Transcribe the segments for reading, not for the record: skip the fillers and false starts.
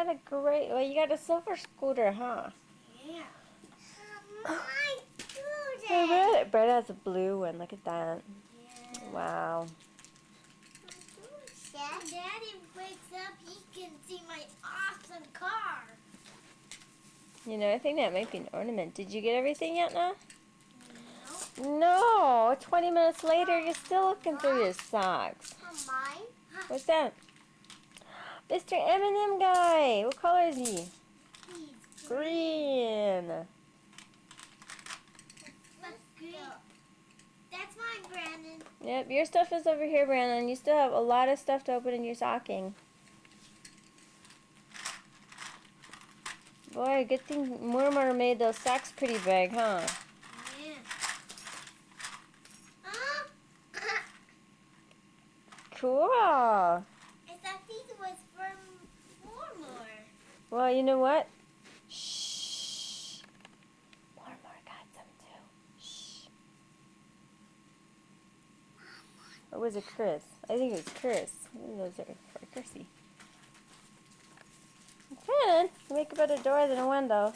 got a great, well, you got a silver scooter, huh? Yeah. My Hey, Brett has a blue one. Look at that. Yeah. Wow. When Daddy wakes up, he can see my awesome car. You know, I think that might be an ornament. Did you get everything yet now? No. No. 20 minutes later, you're still looking through your socks. Mine? What's that? Mr. M&M guy. What color is he? He's Green. That's green. That's mine, Brandon. Yep, your stuff is over here, Brandon. You still have a lot of stuff to open in your stocking. Boy, good thing Murmur made those socks pretty big, huh? Yeah. Cool. I thought these was from Murmur. Well, you know what? Shh. Murmur got some too. Shh. Or was it Chris? I think it was Chris. Those are for Chrissy. Brandon, you make a better door than a window.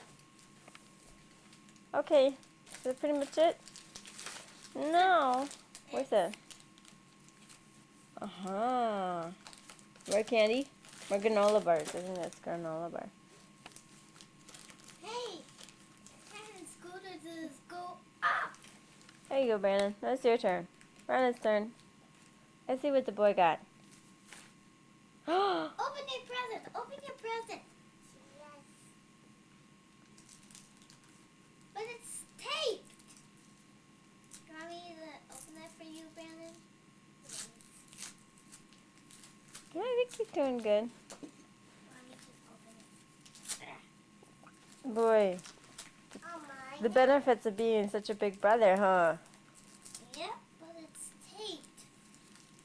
Okay, is that pretty much it? No. What's that? Uh-huh. More candy? More granola bars. I think that's granola bar. Hey, Brandon's scooter does go up. There you go, Brandon. Now it's your turn. Brandon's turn. Let's see what the boy got. Open your present. Open your present. Yes. But it's taped. Do you want me to open that for you, Brandon? Yeah, I think he's doing good. Let me just open it. Boy, Oh my. the benefits of being such a big brother, huh? Yep, but it's taped.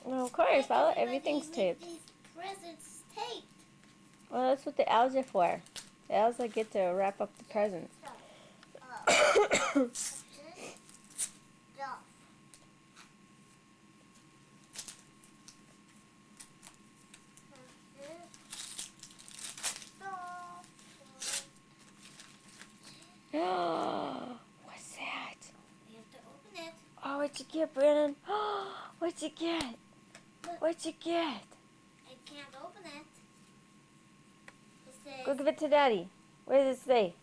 Well, of course, everything's Make taped. these presents taped. Well, that's what the elves are for. The elves that get to wrap up the presents. Stuff. What's that? We have to open it. Oh, what'd you get, Brandon? What'd you get? Look. What'd you get? I can't open it. It says, Go give it to Daddy. What does it say?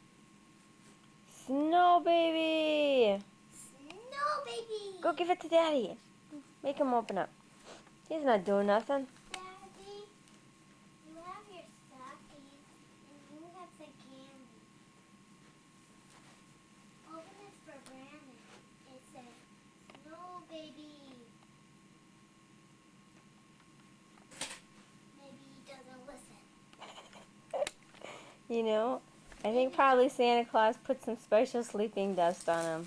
Snow baby. Snow baby. Go give it to Daddy. Make him open up. He's not doing nothing. Daddy, you have your stocking and you have the candy. Open it for Brandon. It says, Snow baby. Maybe he doesn't listen. You know, I think probably Santa Claus put some special sleeping dust on him.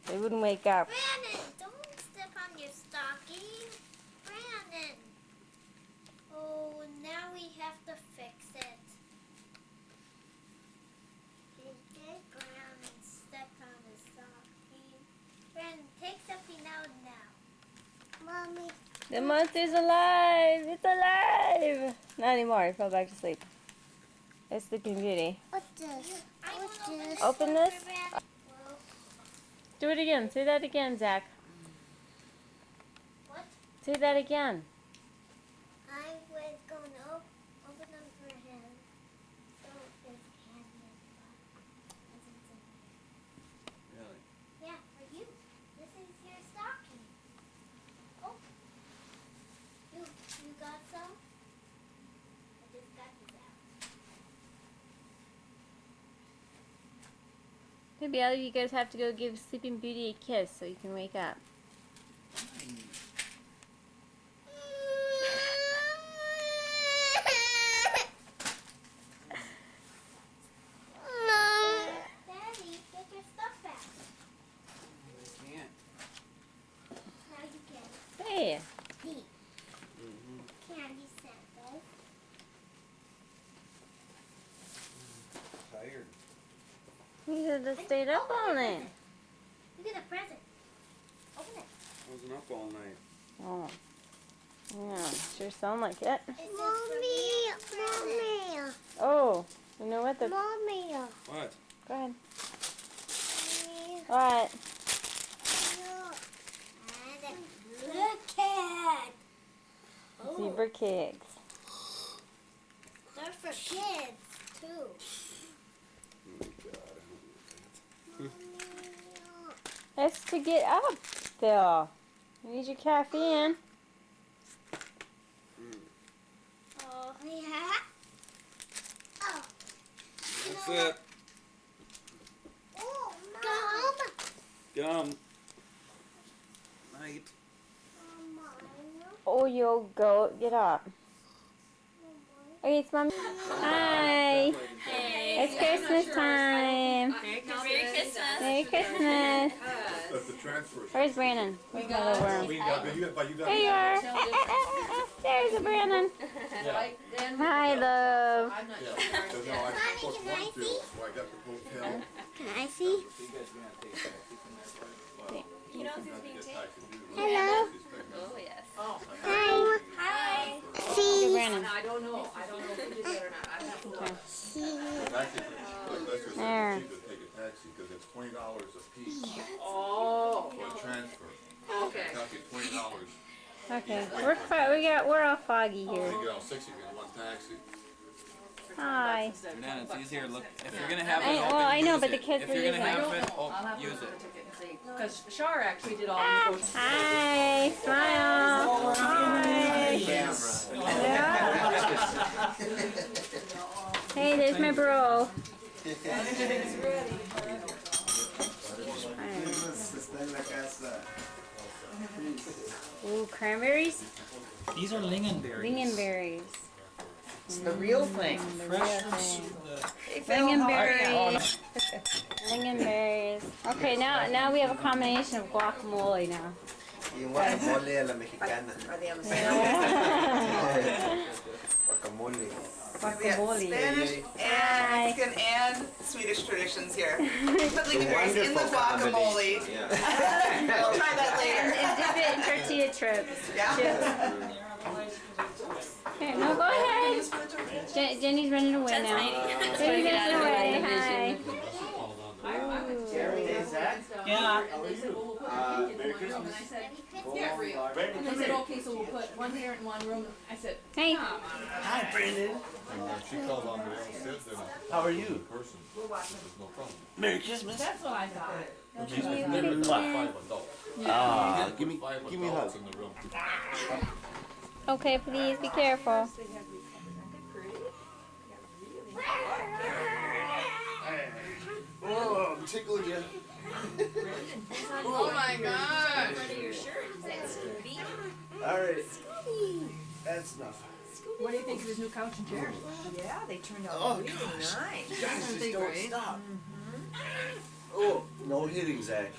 They wouldn't wake up. Brandon, don't step on your stocking. Brandon. Oh, now we have to fix it. Brandon stepped on his stocking. Brandon, take something out now. Mommy. The monster's alive! It's alive! Not anymore. He fell back to sleep. It's Sleeping Beauty. What's this? What's this? Open this. Well, Do it again. Say that again, Zach. what? Say that again. I was going to open them for him. So there's candy in the box. In here. Really? Yeah, for you. This is your stocking. Oh. You got some? I just got these out. Maybe all of you guys have to go give Sleeping Beauty a kiss so you can wake up. Daddy, get your stuff back. I can't. Now you can. Hey, Neat. Candy samples. Tired. you should have stayed up all night. You get a present. Open it. I wasn't up all night. Oh. Yeah, sure sound like it. Mommy, mommy, Oh, you know what? mommy. What? Go ahead. What? Look at. Zebra cakes. They're for kids too. That's to get up, Phil. You need your caffeine. Oh yeah. Oh. That's it. Oh, Mom. Gum. Night. Oh, you go. Get up. Okay, it's Mommy. Hi. It's Christmas time. Merry Christmas. Merry Christmas. That's the transfer. Where's Brandon? Where's my little worm? We got, but you got, There you are. There's a Brandon. Hi, love. I'm not Yeah. sure. So no, I booked one through, so I got the hotel. Can I see? You know who's being taped? Hello. Oh, yes. Hi. Hi. Look at See. Brandon. I don't know. I don't know if you did that or not. I have to look. There. Cheap to take a taxi because it's $20 a piece Oh. for a transfer. Okay. Kentucky, $20. Okay, we're all foggy You here. get all 60 in one taxi. Hi. Nan, it's easier. Look, if you're gonna have it I- open, well, I know, use but the it. kids If were you're gonna using have it. it, I'll have to use look it. at the ticket and see. Because Shar actually did all the Ah, negotiations. hi, smile. Hi. Yeah. Hey, there's my bro. Ooh, cranberries? These are lingonberries. Lingonberries. The real thing. The real thing. Hey, Phil, how are ya? Lingonberries. Lingonberries. Okay, now we have a combination of guacamole now. Yung guacamole a la mexicana. Are they on the same? Guacamole. We have Guacamole. Spanish and Mexican and Swedish traditions here. Put lingonberries in the Wonderful guacamole. combination, yeah. We'll try that later. And dip it in tortilla strips. Yeah. Okay, no, go ahead. Jenny's running away now. Jenny's running away. Hi. Hey, Zach. Yeah. And they said, well, we'll put the kids in one room. And I said, yeah, real. And they said, okay, so we'll put one parent in one room. I said, Hey. come on. Hi, Brandon. She called on the kids and How are you? in person. There's no problem. Merry Christmas. That's what I thought. There was about 5 adults. Ah, give me Five a hug. adults in the room. Okay, please be careful. Oh, I'm tickled you. Oh my gosh. All right. That's enough. What do you think of his new couch and chair? Yeah, they turned out Oh, really gosh. nice. Guys, just they don't great? stop. Oh, no hitting, Zach.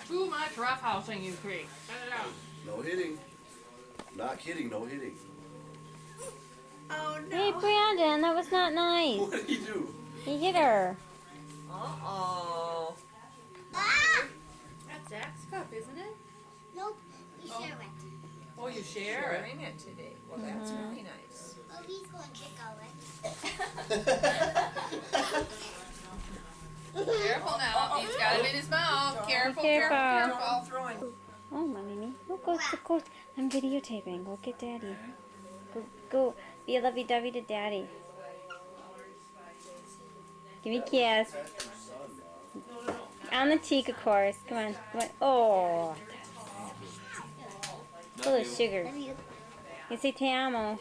Too much roughhousing, you creep. No hitting. Not kidding, no hitting. Oh Hey, no. Brandon, that was not nice. What did he do? He hit her. Uh-oh. Ah! That's Zach's cup, isn't it? Nope. We share it. Oh, you share it. Sharing it today. Well, that's really nice. Oh, he's going to pick all it. Careful now. He's got it in his mouth. Careful, Careful. careful, careful. Throwing. Oh, my Mimi. Go. I'm videotaping. Go get Daddy. Go. Be a lovey-dovey to Daddy. Give me a kiss. On the cheek, of course. Come on. Oh. Full of sugar. You say te amo.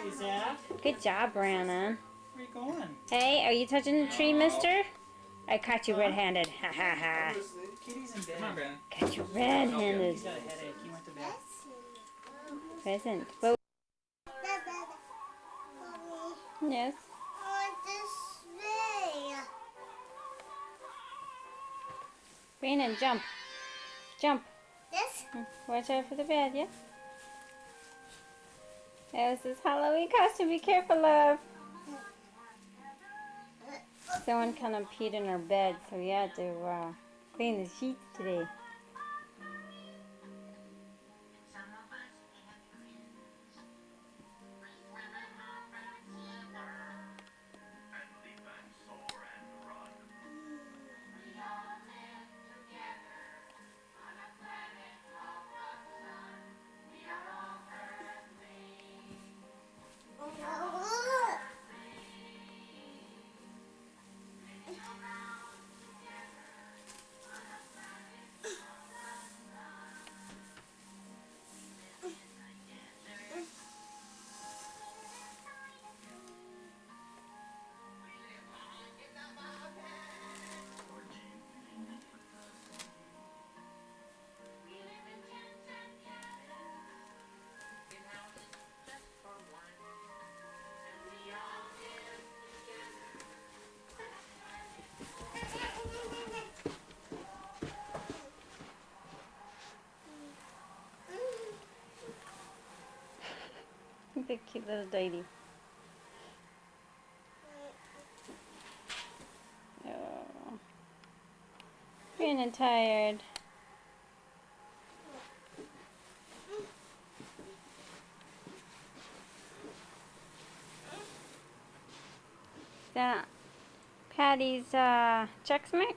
Hey, Zach. Good job, Brandon. Where you going? Hey, are you touching the tree, mister? I caught you red-handed. Ha ha ha. Kitty's in bed. Come on, Brandon. Caught you red-handed. He's got a headache. He went to bed. Present. Well, yes. On this way. Brandon, jump. Jump. This? Watch out for the bed, yeah? That was his Halloween costume. Be careful, love. Someone kind of peed in our bed, so we had to clean the sheets today. Look at cute little lady. Oh. Feeling tired. That Patty's Chex Mix.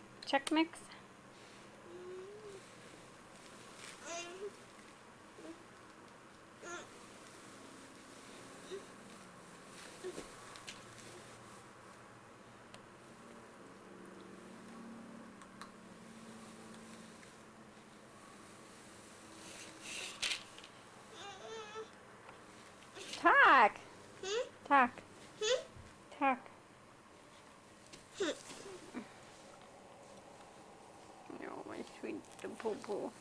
Talk. Talk. Talk. Oh, my sweet poo-poo.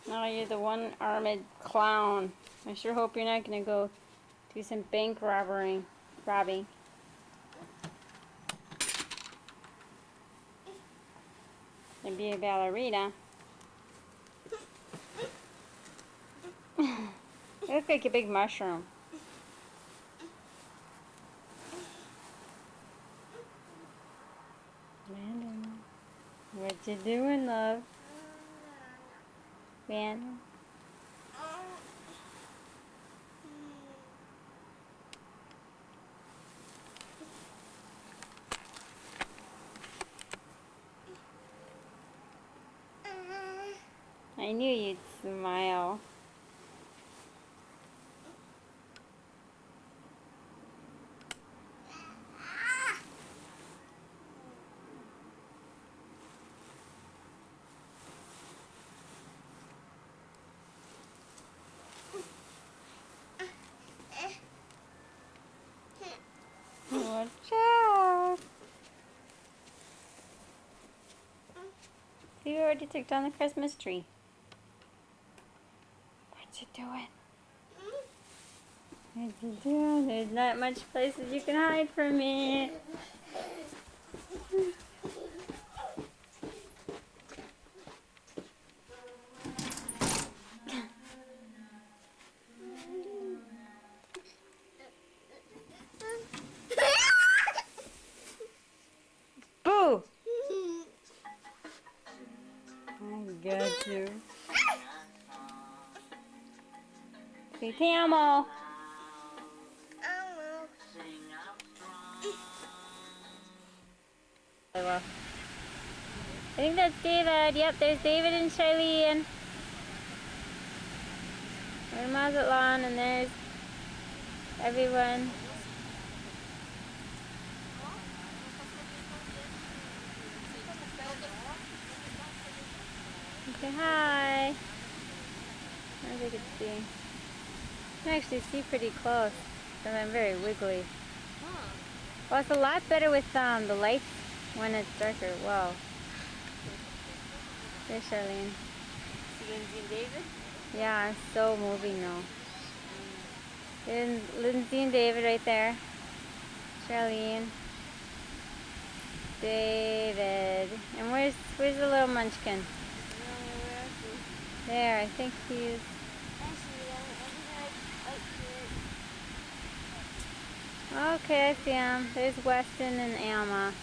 Now you're the one-armed clown. I sure hope you're not gonna go do some bank robbing. And be a ballerina. You look like a big mushroom. Landon, what you doing, love? Landon? I knew you'd smile. Watch out! See, we already took down the Christmas tree. What you doing? What you doing? There's not much places you can hide from me. Boo! I got you. Say Tammo. I will. I think that's David. Yep, there's David and Charlene. We're in Mazatlan and there's everyone. Say hi. As I can see. I can actually see pretty close. And I'm very wiggly. Well, it's a lot better with the lights when it's darker. Wow. There's Charlene. See Lindsay and David? Yeah, I'm so moving now. There's Lindsay and David right there. Charlene. David. And where's the little munchkin? There, I think he's... Okay, I see him. There's Weston and Alma.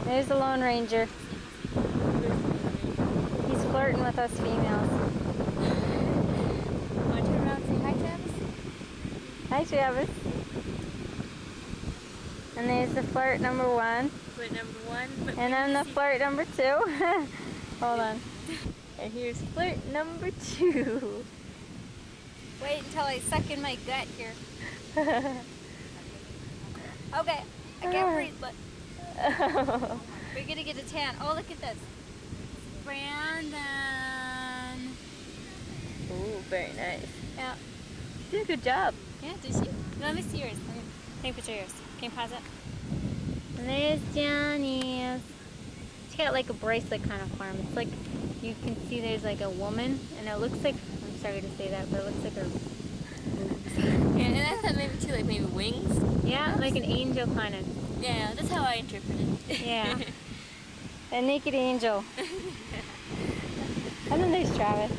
There's the Lone Ranger. He's flirting with us females. Want to turn around and say hi, Travis? Hi, Travis. And there's the flirt number 1. Flirt number 1. And then the flirt number 2. Hold on. And here's flirt number 2. Wait until I suck in my gut here. Okay, I can't breathe, but we're gonna get a tan. Oh, look at this. Brandon. Ooh, very nice. Yeah. Did a good job. Yeah, did she? Let me see yours. Let me take a picture of yours. Can you pause it? And there's Johnny's. She got like a bracelet kind of form. It's like you can see there's like a woman, and it looks like, I'm sorry to say that, but it looks like her. Yeah, and I thought maybe too, like maybe wings. Yeah, perhaps? like an angel kind of. Yeah, that's how I interpret it. Yeah. A naked angel. And then there's Travis.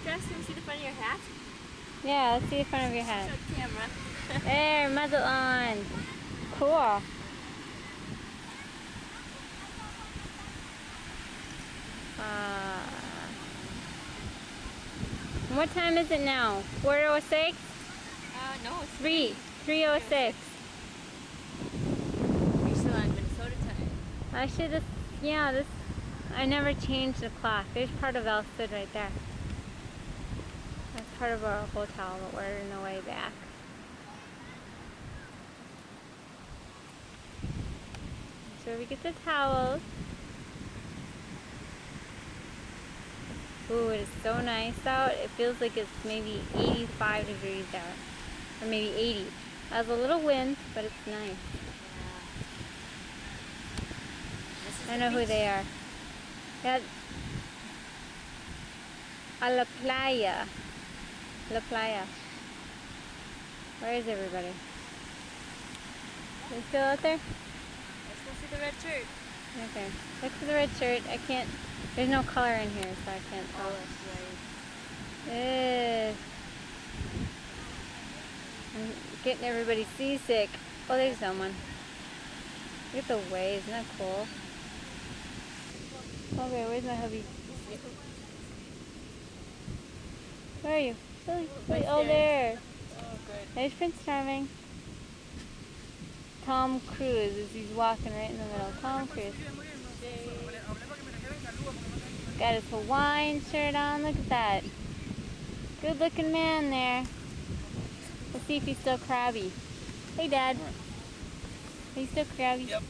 Travis, can we see the front of your hat? Yeah, let's see the front of your hat. Show the camera. There, Mazatlan. Cool. What time is it now? 4:06? No, it's 3:06. You're still on Minnesota time. Actually, this, I never changed the clock. There's part of Elstead right there. That's part of our hotel, but we're on the way back. So we get the towels. Ooh, it is so nice out. It feels like it's maybe 85 degrees out. Or maybe 80. Has a little wind, but it's nice. I know who they are. Yeah. A la playa. La playa. Where is everybody? They still out there? Let's go see the red shirt. Okay. Look for the red shirt. I can't. There's no color in here, so I can't tell. Oh, that's right. I'm getting everybody seasick. Oh, there's someone. Look at the waves. Isn't that cool? Okay, where's my hubby? Where are you? Wait, oh, there. Oh, good. There's Prince Charming. Tom Cruise, as he's walking right in the middle. Tom Cruise. Got his Hawaiian shirt on. Look at that. Good looking man there. Let's see if he's still crabby. Hey, Dad. Are you still crabby? Yep.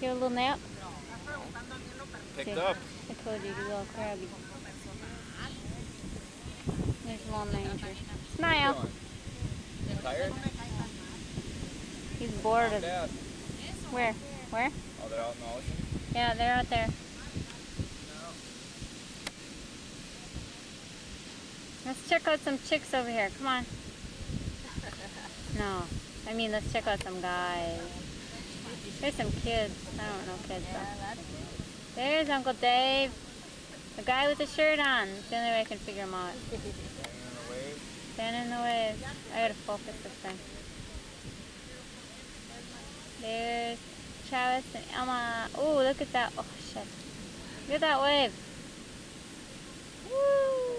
You have a little nap? Picked Okay. up. I told you, you're a little crabby. There's Lone Ranger. Smile. Tired? He's bored of. Dad. Where? Where? Oh, they're out in the ocean? Yeah, they're out there. Let's check out some chicks over here. Come on. No. I mean, let's check out some guys. There's some kids. I don't know kids though. There's Uncle Dave. The guy with the shirt on. It's the only way I can figure him out. Standing in the waves. I gotta focus this thing. There's Travis and Emma. Oh, look at that. Oh, shit. Look at that wave. Woo!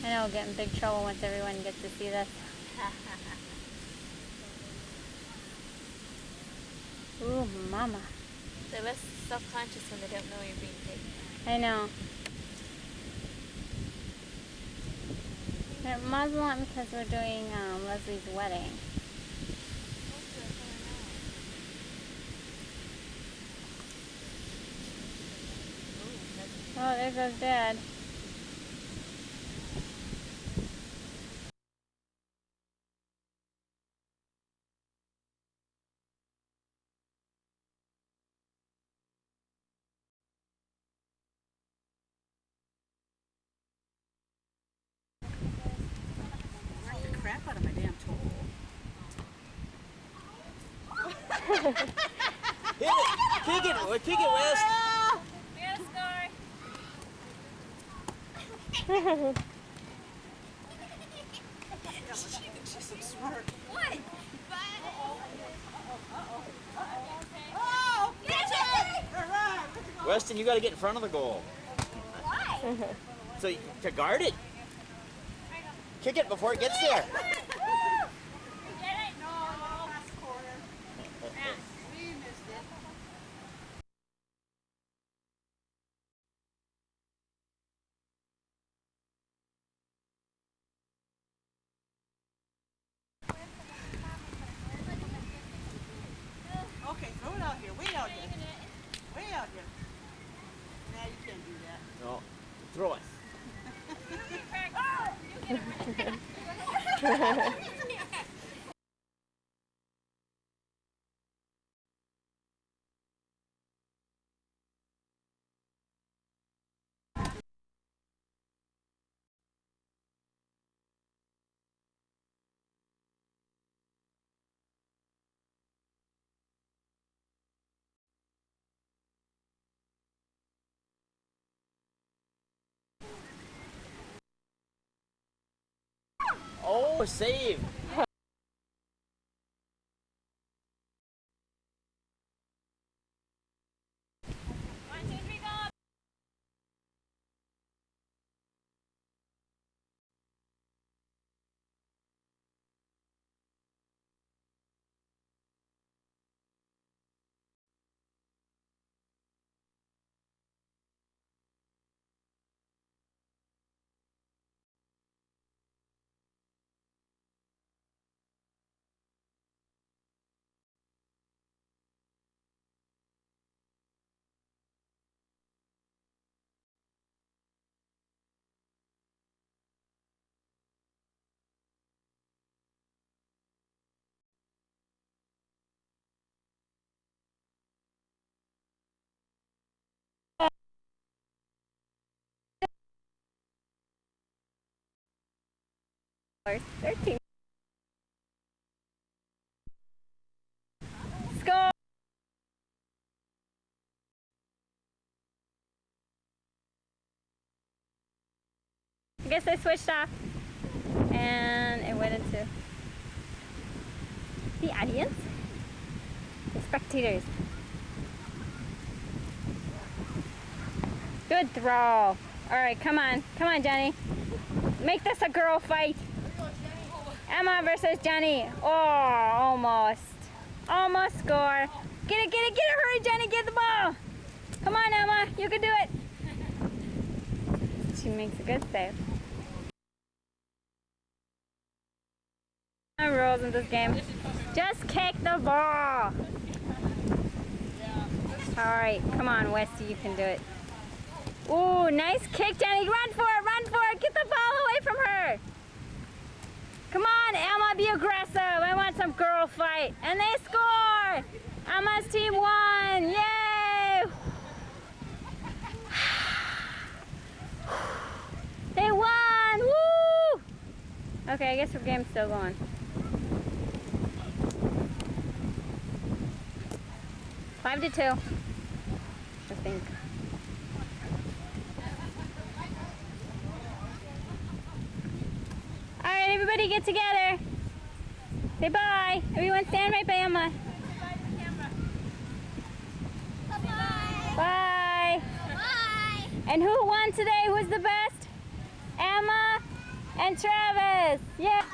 I know, we'll get in big trouble once everyone gets to see this. Ooh, mama. They're less self-conscious when they don't know you're being taken. I know. We're at Mazatlan because we're doing Leslie's wedding. Oh, there goes Dad. The crap out of my damn toe. Hit it! Kick it! Kick it, West! We got a score. She's so smart. What? Oh, catch it! All right. Weston, you gotta get in front of the goal. Why? To guard it. Kick it before it gets there. Okay, throw it out here, way out here. Way out here. Nah, you can't do that. No, throw it. go, save. $13. Score! I guess I switched off and it went into the audience, the spectators. Good throw. All right, come on, Johnny. Make this a girl fight. Emma versus Johnny. Oh, almost. Almost score. Get it, hurry, Johnny, get the ball. Come on, Emma, you can do it. She makes a good save. Rules in this game. Just kick the ball. All right, come on, Westy, you can do it. Ooh, nice kick, Johnny. Run for it. Get the ball away from her. Come on, Emma, be aggressive. I want some girl fight. And they score. Emma's team won. Yay. They won. Woo. Okay, I guess the game's still going. Five to 2, I think. All right, everybody get together. Say bye. Everyone stand right by Emma. Bye-bye. Bye. Bye. And who won today? Who's the best? Emma and Travis. Yeah.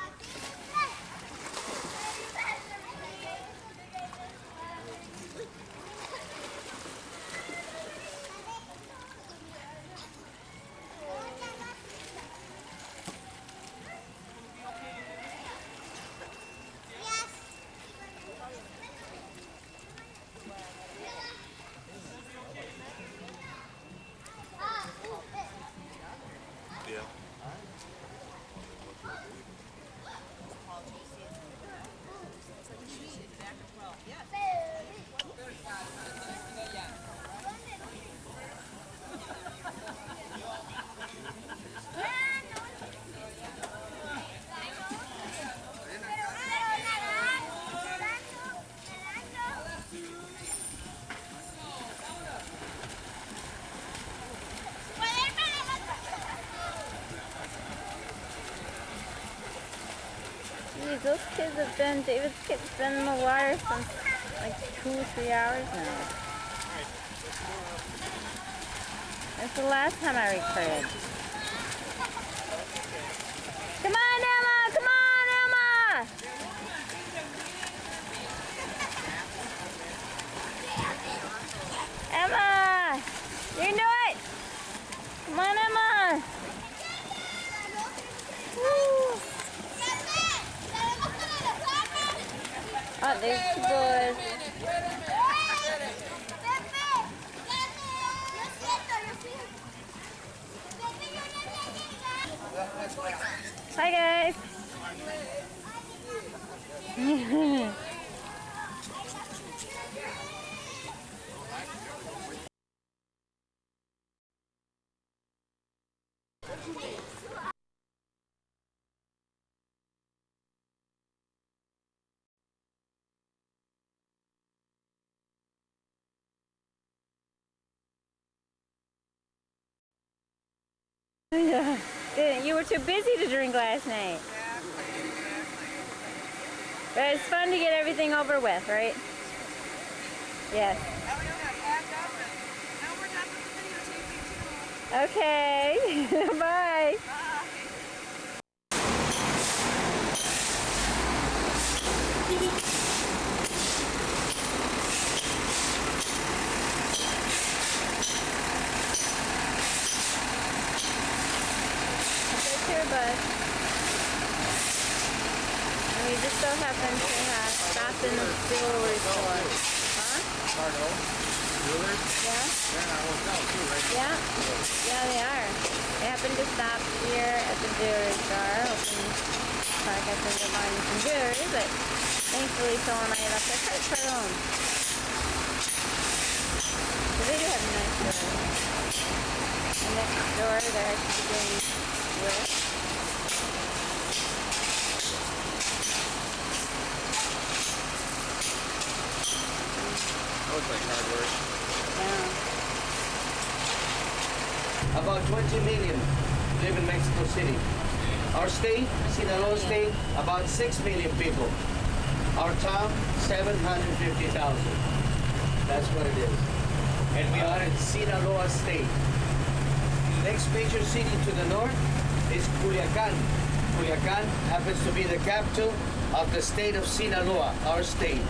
Jeez, those kids have been, David's kids have been in the water since like 2-3 hours now. That's the last time I recorded. Come on, Emma! Come on, Emma! Emma! You can do it! Come on, Emma! Woo! Oh, there's two boys. Hi, guys. Yeah. You were too busy to drink last night. But it's fun to get everything over with, right? Yes. Now we don't have packed up and now we're done with the videotaping too. Okay. Bye. Bye. Take care, bud. And we just so happen to have stopped in the jewelry store. Huh? Jewelers? Yeah? They're in our hotel too, right? Yeah? Yeah, they are. They happened to stop here at the jewelry store, hoping like I think they're buying some jewelry, but thankfully someone might have left their credit card home. So they do have nice jewelry. And next door, they're actually doing jewelry. Looks like hard work. Yeah. About 20 million live in Mexico City. Our state, Sinaloa State, about 6 million people. Our town, 750,000. That's what it is. And we are in Sinaloa State. Next major city to the north is Culiacan. Culiacan happens to be the capital of the state of Sinaloa, our state.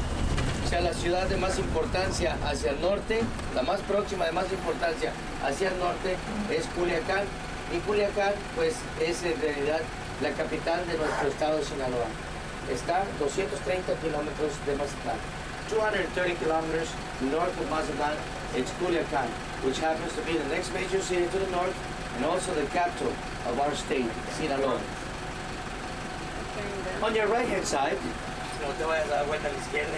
O sea, la ciudad de más importancia hacia el norte, la más próxima de más importancia hacia el norte es Culiacán. Y Culiacán, pues, es en realidad la capital de nuestro estado de Sinaloa. Está 230 kilómetros de Mazatlan. 230 kilometers north of Mazatlan, it's Culiacán, which happens to be the next major city to the north and also the capital of our state, Sinaloa. On your right-hand side, no te vayas a dar vuelta a la izquierda,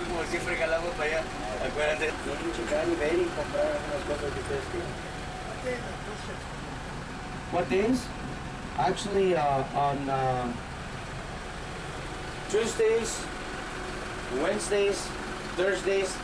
como siempre jalamos para allá. Acuérdate. Tienen que checar y ver y comprar algunas cosas que ustedes tienen. What days? Actually, on Tuesdays, Wednesdays, Thursdays,